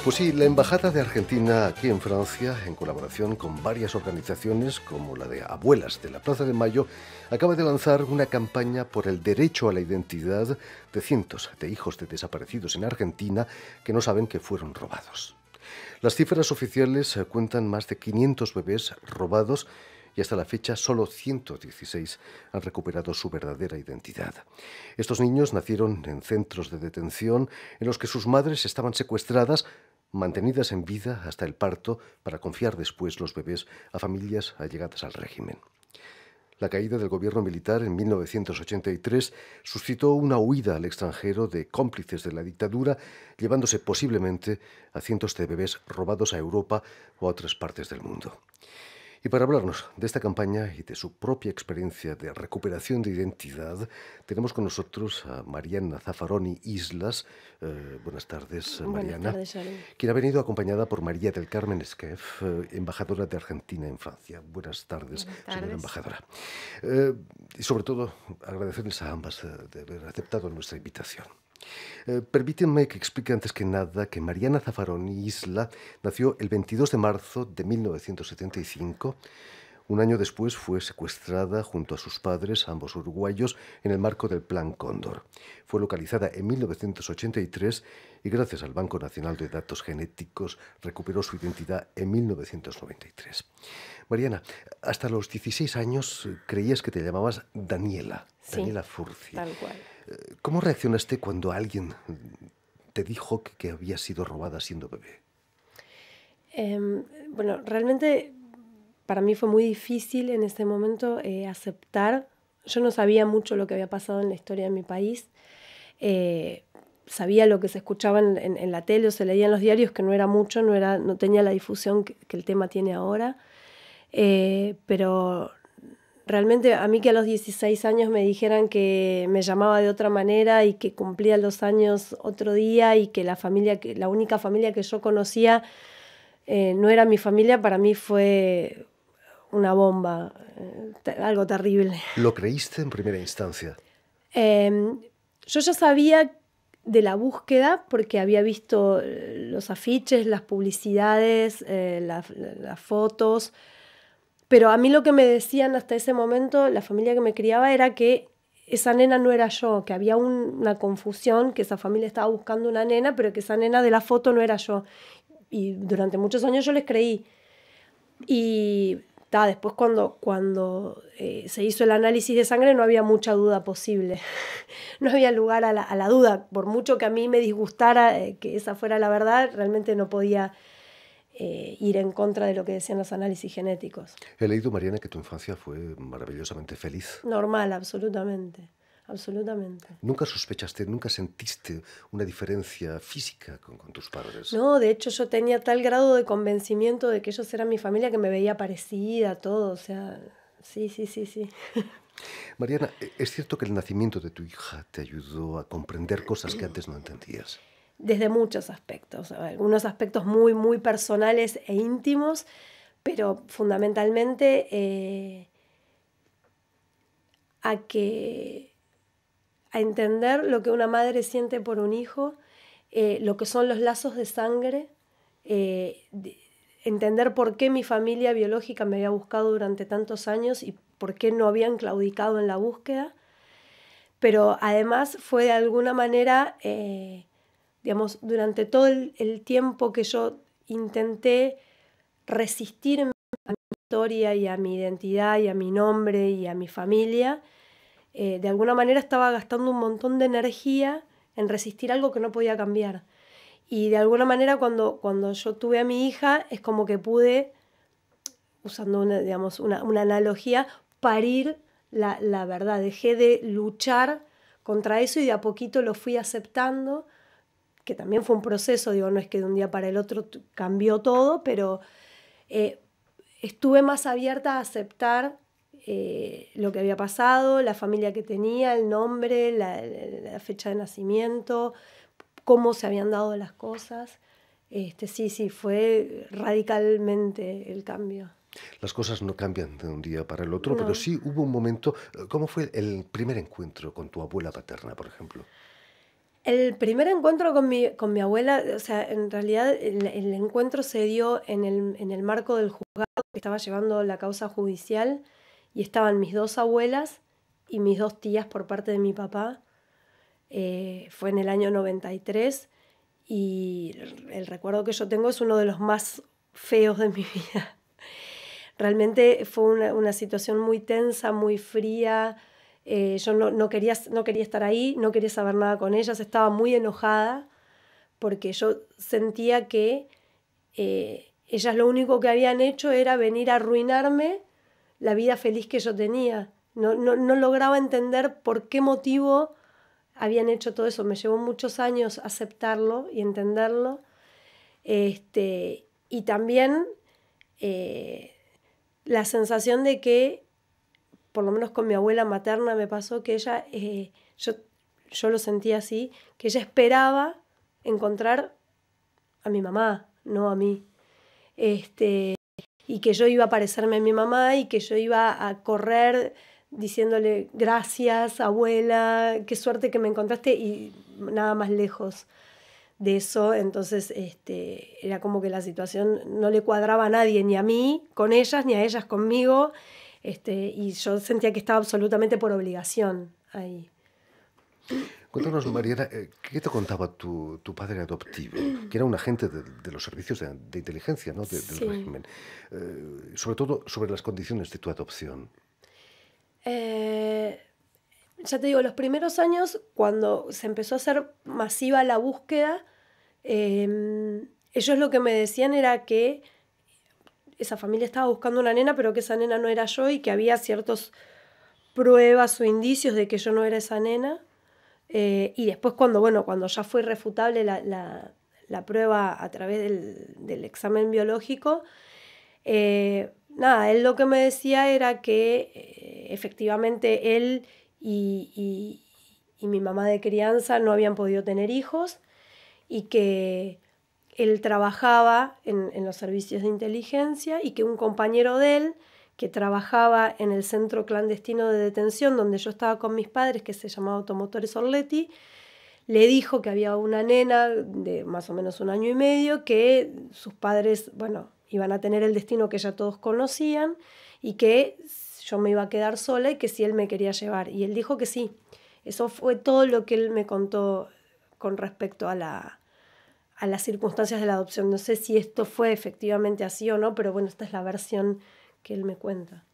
Pues sí, la Embajada de Argentina aquí en Francia, en colaboración con varias organizaciones como la de Abuelas de la Plaza de Mayo, acaba de lanzar una campaña por el derecho a la identidad de cientos de hijos de desaparecidos en Argentina que no saben que fueron robados. Las cifras oficiales cuentan más de 500 bebés robados y hasta la fecha solo 116 han recuperado su verdadera identidad. Estos niños nacieron en centros de detención en los que sus madres estaban secuestradas, mantenidas en vida hasta el parto para confiar después los bebés a familias allegadas al régimen. La caída del gobierno militar en 1983 suscitó una huida al extranjero de cómplices de la dictadura, llevándose posiblemente a cientos de bebés robados a Europa o a otras partes del mundo. Y para hablarnos de esta campaña y de su propia experiencia de recuperación de identidad, tenemos con nosotros a Mariana Zaffaroni Islas. Buenas tardes, Mariana. Buenas tardes, Sharon. Quien ha venido acompañada por María del Carmen Esquef, embajadora de Argentina en Francia. Buenas tardes, señora embajadora. Y sobre todo, agradecerles a ambas de haber aceptado nuestra invitación. Permítanme que explique antes que nada que Mariana Zaffaroni Isla nació el 22 de marzo de 1975. Un año después fue secuestrada junto a sus padres, ambos uruguayos, en el marco del Plan Cóndor. Fue localizada en 1983 y gracias al Banco Nacional de Datos Genéticos recuperó su identidad en 1993. Mariana, hasta los 16 años creías que te llamabas Daniela, Sí, Daniela Furci. tal cual. ¿Cómo reaccionaste cuando alguien te dijo que había sido robada siendo bebé? Bueno, realmente para mí fue muy difícil en ese momento aceptar. Yo no sabía mucho lo que había pasado en la historia de mi país. Sabía lo que se escuchaba en la tele o se leía en los diarios, que no era mucho, no tenía la difusión que el tema tiene ahora. Pero realmente a mí que a los 16 años me dijeran que me llamaba de otra manera y que cumplía los años otro día y que la única familia que yo conocía no era mi familia, para mí fue una bomba, algo terrible. ¿Lo creíste en primera instancia? Yo ya sabía de la búsqueda porque había visto los afiches, las publicidades, las fotos. Pero a mí lo que me decían hasta ese momento, la familia que me criaba, era que esa nena no era yo, que había una confusión, que esa familia estaba buscando una nena, pero que esa nena de la foto no era yo. Y durante muchos años yo les creí. Y después cuando se hizo el análisis de sangre no había mucha duda posible. No había lugar a la duda. Por mucho que a mí me disgustara que esa fuera la verdad, realmente no podía ir en contra de lo que decían los análisis genéticos. He leído, Mariana, que tu infancia fue maravillosamente feliz. Normal, absolutamente. Absolutamente. ¿Nunca sospechaste, nunca sentiste una diferencia física con tus padres? No, de hecho yo tenía tal grado de convencimiento de que ellos eran mi familia que me veía parecida, todo, o sea, sí. Mariana, ¿es cierto que el nacimiento de tu hija te ayudó a comprender cosas que antes no entendías? Desde muchos aspectos, algunos aspectos muy, muy personales e íntimos, pero fundamentalmente a entender lo que una madre siente por un hijo, lo que son los lazos de sangre, entender por qué mi familia biológica me había buscado durante tantos años y por qué no habían claudicado en la búsqueda, pero además fue de alguna manera, digamos, durante todo el tiempo que yo intenté resistirme a mi historia y a mi identidad y a mi nombre y a mi familia, de alguna manera estaba gastando un montón de energía en resistir algo que no podía cambiar. Y de alguna manera cuando yo tuve a mi hija es como que pude, usando una analogía, parir la verdad. Dejé de luchar contra eso y de a poquito lo fui aceptando, que también fue un proceso, no es que de un día para el otro cambió todo, pero estuve más abierta a aceptar lo que había pasado, la familia que tenía, el nombre, la fecha de nacimiento, cómo se habían dado las cosas. Sí, fue radicalmente el cambio. Las cosas no cambian de un día para el otro, No. pero sí hubo un momento. ¿Cómo fue el primer encuentro con tu abuela paterna, por ejemplo? El primer encuentro con mi abuela, o sea, en realidad el encuentro se dio en el marco del juzgado que estaba llevando la causa judicial y estaban mis dos abuelas y mis dos tías por parte de mi papá. Fue en el año 93 y el recuerdo que yo tengo es uno de los más feos de mi vida. Realmente fue una situación muy tensa, muy fría. Yo no quería estar ahí, no quería saber nada con ellas, estaba muy enojada porque yo sentía que ellas lo único que habían hecho era venir a arruinarme la vida feliz que yo tenía. No lograba entender por qué motivo habían hecho todo eso. Me llevó muchos años aceptarlo y entenderlo. Y también la sensación de que, por lo menos con mi abuela materna me pasó que ella, yo lo sentía así, que ella esperaba encontrar a mi mamá, no a mí. Y que yo iba a parecerme a mi mamá y que yo iba a correr diciéndole gracias, abuela, qué suerte que me encontraste, y nada más lejos de eso. Entonces era como que la situación no le cuadraba a nadie, ni a mí con ellas, ni a ellas conmigo, y yo sentía que estaba absolutamente por obligación ahí. Cuéntanos, Mariana, ¿qué te contaba tu padre adoptivo? Que era un agente de los servicios de inteligencia, ¿no? Del Sí. régimen. Sobre todo sobre las condiciones de tu adopción. Eh, ya te digo, los primeros años, cuando se empezó a hacer masiva la búsqueda, ellos lo que me decían era que esa familia estaba buscando una nena, pero que esa nena no era yo y que había ciertas pruebas o indicios de que yo no era esa nena. Y después cuando ya fue irrefutable la prueba a través del examen biológico, nada, él lo que me decía era que efectivamente él y mi mamá de crianza no habían podido tener hijos y que él trabajaba en los servicios de inteligencia y que un compañero de él que trabajaba en el centro clandestino de detención donde yo estaba con mis padres, que se llamaba Automotores Orleti, le dijo que había una nena de más o menos 1 año y medio, que sus padres, bueno, iban a tener el destino que ya todos conocían y que yo me iba a quedar sola y que si él me quería llevar. Y él dijo que sí. Eso fue todo lo que él me contó con respecto a las circunstancias de la adopción. No sé si esto fue efectivamente así o no, pero bueno, esta es la versión que él me cuenta.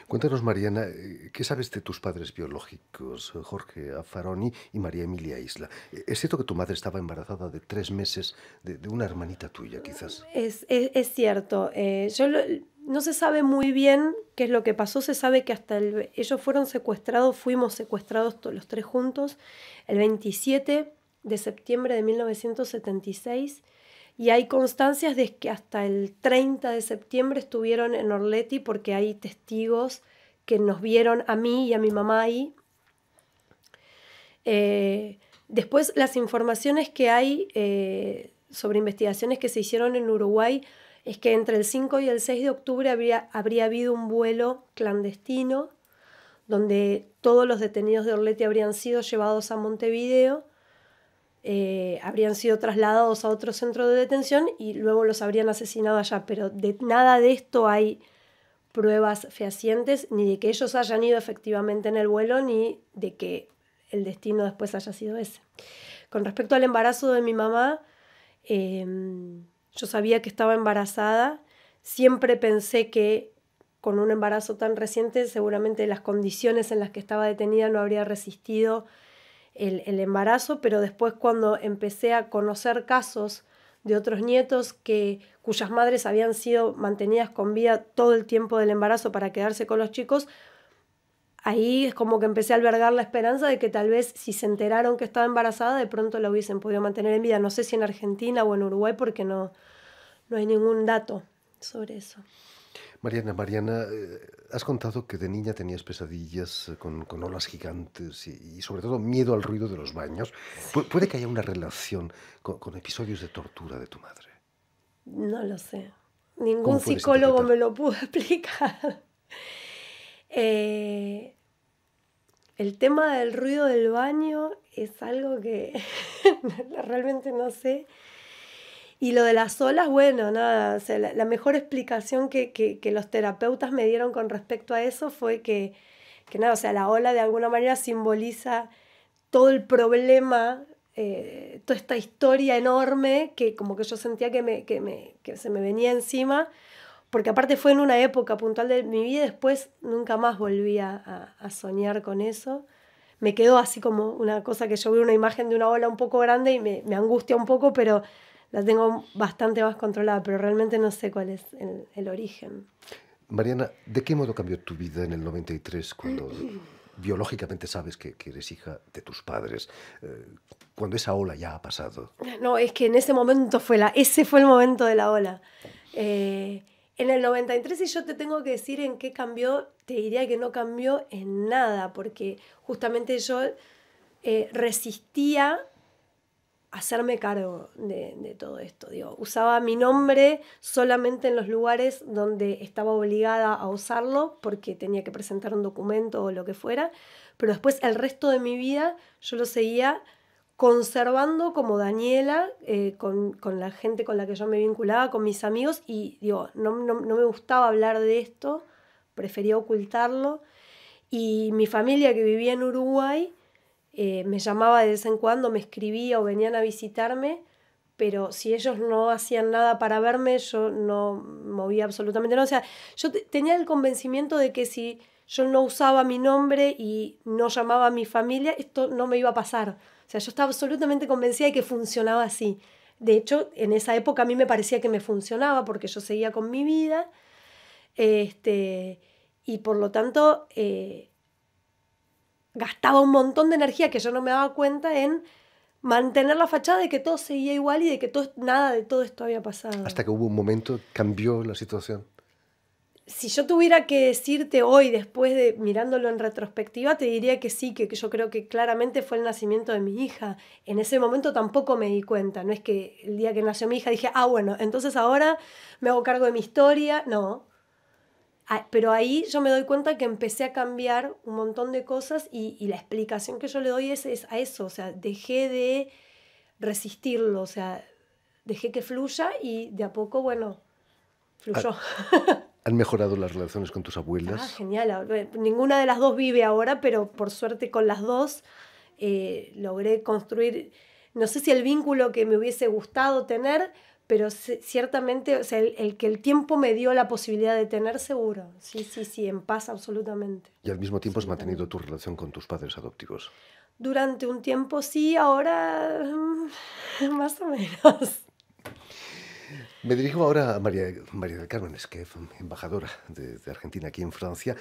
Cuéntanos, Mariana, ¿qué sabes de tus padres biológicos, Jorge Affaroni y María Emilia Isla? ¿Es cierto que tu madre estaba embarazada de 3 meses de una hermanita tuya, quizás? Es cierto. No se sabe muy bien qué es lo que pasó. Se sabe que ellos fueron secuestrados, fuimos secuestrados los tres juntos el 27 de septiembre de 1976 y hay constancias de que hasta el 30 de septiembre estuvieron en Orleti porque hay testigos que nos vieron a mí y a mi mamá ahí. Después las informaciones que hay sobre investigaciones que se hicieron en Uruguay es que entre el 5 y el 6 de octubre habría habido un vuelo clandestino donde todos los detenidos de Orleti habrían sido llevados a Montevideo, habrían sido trasladados a otro centro de detención y luego los habrían asesinado allá, pero de nada de esto hay pruebas fehacientes, ni de que ellos hayan ido efectivamente en el vuelo, ni de que el destino después haya sido ese. Con respecto al embarazo de mi mamá, yo sabía que estaba embarazada, siempre pensé que con un embarazo tan reciente seguramente las condiciones en las que estaba detenida no habría resistido el embarazo, pero después cuando empecé a conocer casos de otros nietos cuyas madres habían sido mantenidas con vida todo el tiempo del embarazo para quedarse con los chicos, ahí es como que empecé a albergar la esperanza de que tal vez si se enteraron que estaba embarazada, de pronto la hubiesen podido mantener en vida. No sé si en Argentina o en Uruguay, porque no hay ningún dato sobre eso. Mariana, has contado que de niña tenías pesadillas con olas gigantes y sobre todo miedo al ruido de los baños. ¿Puede que haya una relación con episodios de tortura de tu madre? No lo sé. Ningún ¿Cómo puedes psicólogo interpretar? me lo pudo explicar. El tema del ruido del baño es algo que realmente no sé. Y lo de las olas, bueno, nada, o sea, la mejor explicación que los terapeutas me dieron con respecto a eso fue que nada, o sea, la ola de alguna manera simboliza todo el problema, toda esta historia enorme que como que yo sentía que se me venía encima, porque aparte fue en una época puntual de mi vida y después nunca más volví a soñar con eso. Me quedó así como una cosa que yo veo una imagen de una ola un poco grande y me angustia un poco, pero la tengo bastante más controlada, pero realmente no sé cuál es el origen. Mariana, ¿de qué modo cambió tu vida en el 93 cuando biológicamente sabes que eres hija de tus padres? Cuando esa ola ya ha pasado. No, es que en ese momento ese fue el momento de la ola. En el 93, si yo te tengo que decir en qué cambió, te diría que no cambió en nada, porque justamente yo resistía hacerme cargo de todo esto. Digo, usaba mi nombre solamente en los lugares donde estaba obligada a usarlo porque tenía que presentar un documento o lo que fuera, pero después el resto de mi vida yo lo seguía conservando como Daniela, con la gente con la que yo me vinculaba, con mis amigos, y digo, no me gustaba hablar de esto, prefería ocultarlo. Y mi familia que vivía en Uruguay me llamaba de vez en cuando, me escribía o venían a visitarme, pero si ellos no hacían nada para verme, yo no movía absolutamente nada. O sea, yo tenía el convencimiento de que si yo no usaba mi nombre y no llamaba a mi familia, esto no me iba a pasar. O sea, yo estaba absolutamente convencida de que funcionaba así. De hecho, en esa época a mí me parecía que me funcionaba porque yo seguía con mi vida. Y por lo tanto, gastaba un montón de energía que yo no me daba cuenta en mantener la fachada de que todo seguía igual y de que nada de todo esto había pasado. Hasta que hubo un momento, cambió la situación. Si yo tuviera que decirte hoy, después de mirándolo en retrospectiva, te diría que sí, que yo creo que claramente fue el nacimiento de mi hija. En ese momento tampoco me di cuenta, no es que el día que nació mi hija dije, bueno, entonces ahora me hago cargo de mi historia, no. Pero ahí yo me doy cuenta que empecé a cambiar un montón de cosas y la explicación que yo le doy es a eso, o sea, dejé de resistirlo, o sea, dejé que fluya y de a poco, bueno, fluyó. ¿Han mejorado las relaciones con tus abuelas? Genial. Ninguna de las dos vive ahora, pero por suerte con las dos logré construir, no sé si el vínculo que me hubiese gustado tener, pero ciertamente, o sea, el que el tiempo me dio la posibilidad de tener, seguro. Sí, en paz absolutamente. Y al mismo tiempo has mantenido tu relación con tus padres adoptivos. Durante un tiempo sí, ahora más o menos. Me dirijo ahora a María del Carmen Esquef, embajadora de Argentina aquí en Francia.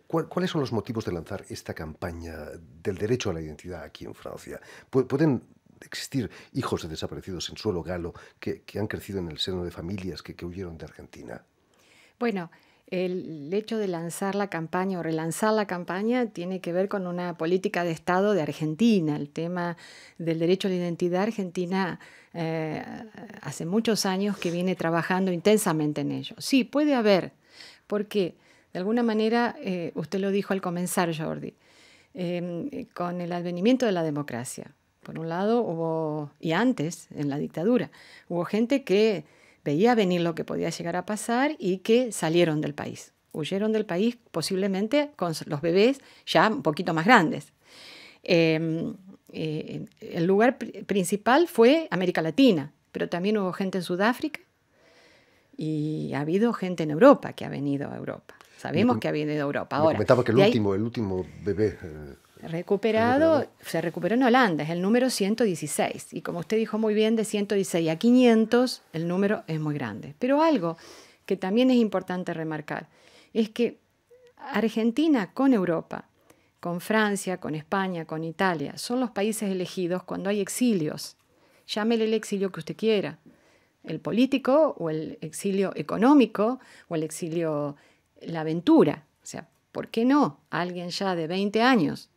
¿Cuáles son los motivos de lanzar esta campaña del derecho a la identidad aquí en Francia? ¿Pueden existir hijos de desaparecidos en suelo galo que han crecido en el seno de familias que huyeron de Argentina? Bueno, el hecho de lanzar la campaña o relanzar la campaña tiene que ver con una política de Estado de Argentina. El tema del derecho a la identidad argentina hace muchos años que viene trabajando intensamente en ello. Sí, puede haber, porque de alguna manera, usted lo dijo al comenzar, Jordi, con el advenimiento de la democracia. Por un lado hubo, y antes, en la dictadura, hubo gente que veía venir lo que podía llegar a pasar y que salieron del país. Huyeron del país posiblemente con los bebés ya un poquito más grandes. El lugar principal fue América Latina, pero también hubo gente en Sudáfrica y ha habido gente en Europa que ha venido a Europa. Sabemos que ha venido a Europa. Ahora, me comentaba que el último bebé... se recuperó en Holanda, es el número 116. Y como usted dijo muy bien, de 116 a 500 el número es muy grande. Pero algo que también es importante remarcar es que Argentina con Europa, con Francia, con España, con Italia, son los países elegidos cuando hay exilios. Llámele el exilio que usted quiera. El político o el exilio económico o el exilio, la aventura. O sea, ¿por qué no? Alguien ya de 20 años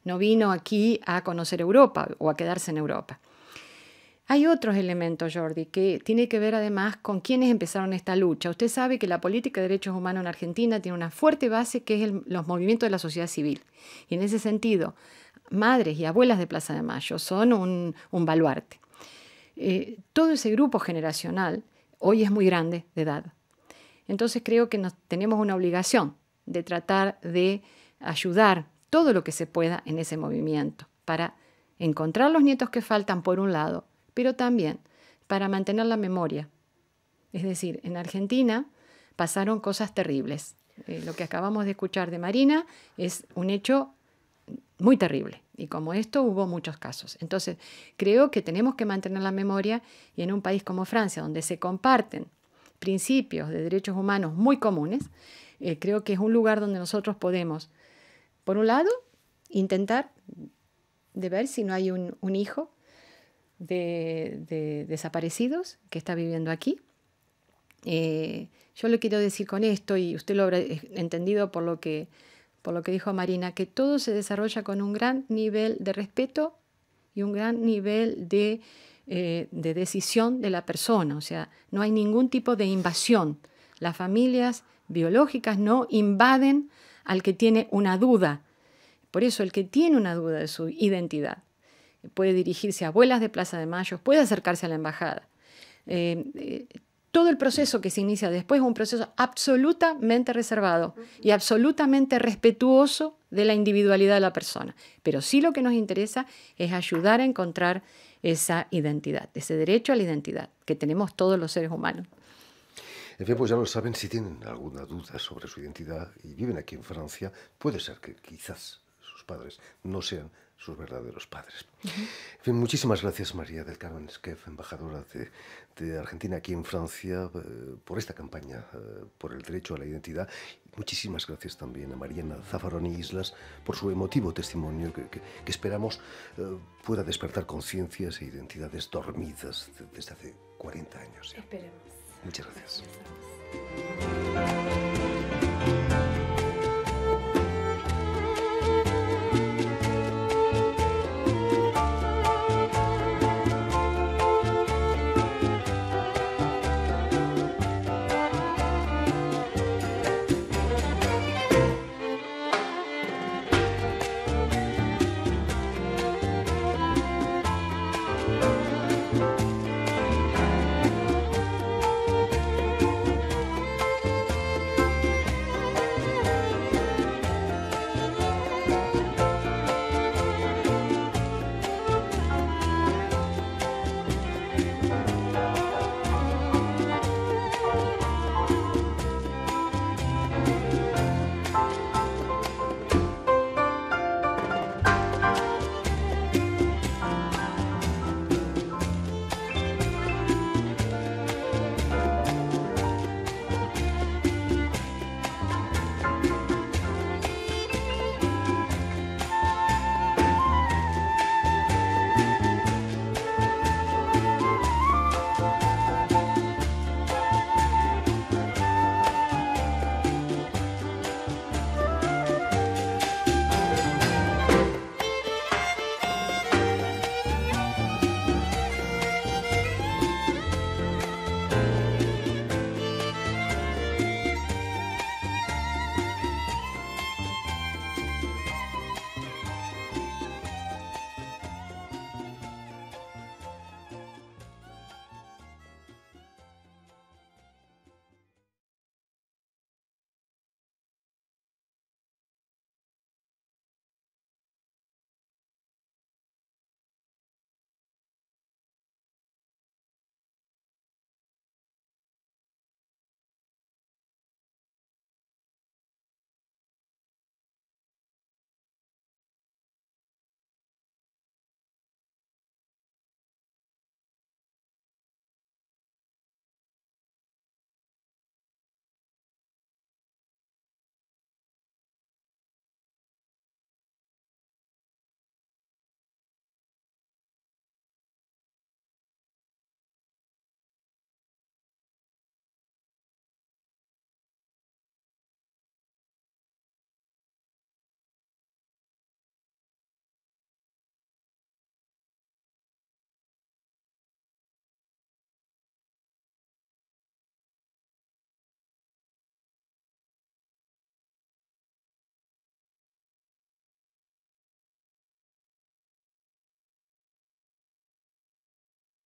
no vino aquí a conocer Europa o a quedarse en Europa. Hay otros elementos, Jordi, que tiene que ver además con quienes empezaron esta lucha. Usted sabe que la política de derechos humanos en Argentina tiene una fuerte base que es los movimientos de la sociedad civil. Y en ese sentido, madres y abuelas de Plaza de Mayo son un baluarte. Todo ese grupo generacional hoy es muy grande de edad. Entonces creo que tenemos una obligación de tratar de ayudar todo lo que se pueda en ese movimiento para encontrar los nietos que faltan por un lado, pero también para mantener la memoria. Es decir, en Argentina pasaron cosas terribles. Lo que acabamos de escuchar de Marina es un hecho muy terrible. Y como esto hubo muchos casos. Entonces, creo que tenemos que mantener la memoria y en un país como Francia, donde se comparten principios de derechos humanos muy comunes, creo que es un lugar donde nosotros podemos, por un lado, intentar de ver si no hay un hijo de desaparecidos que está viviendo aquí. Yo le quiero decir con esto, y usted lo habrá entendido por lo que dijo Marina, que todo se desarrolla con un gran nivel de respeto y un gran nivel de decisión de la persona. O sea, no hay ningún tipo de invasión. Las familias biológicas no invaden al que tiene una duda. Por eso el que tiene una duda de su identidad puede dirigirse a abuelas de Plaza de Mayo, puede acercarse a la embajada. Todo el proceso que se inicia después es un proceso absolutamente reservado y absolutamente respetuoso de la individualidad de la persona. Pero sí lo que nos interesa es ayudar a encontrar esa identidad, ese derecho a la identidad que tenemos todos los seres humanos. En fin, pues ya lo saben, si tienen alguna duda sobre su identidad y viven aquí en Francia, puede ser que quizás sus padres no sean sus verdaderos padres. En fin, muchísimas gracias, María del Carmen Esquef, embajadora de Argentina aquí en Francia, por esta campaña por el derecho a la identidad. Muchísimas gracias también a Mariana Zaffaroni Islas por su emotivo testimonio que esperamos pueda despertar conciencias e identidades dormidas desde hace 40 años. Esperemos. Muchas gracias.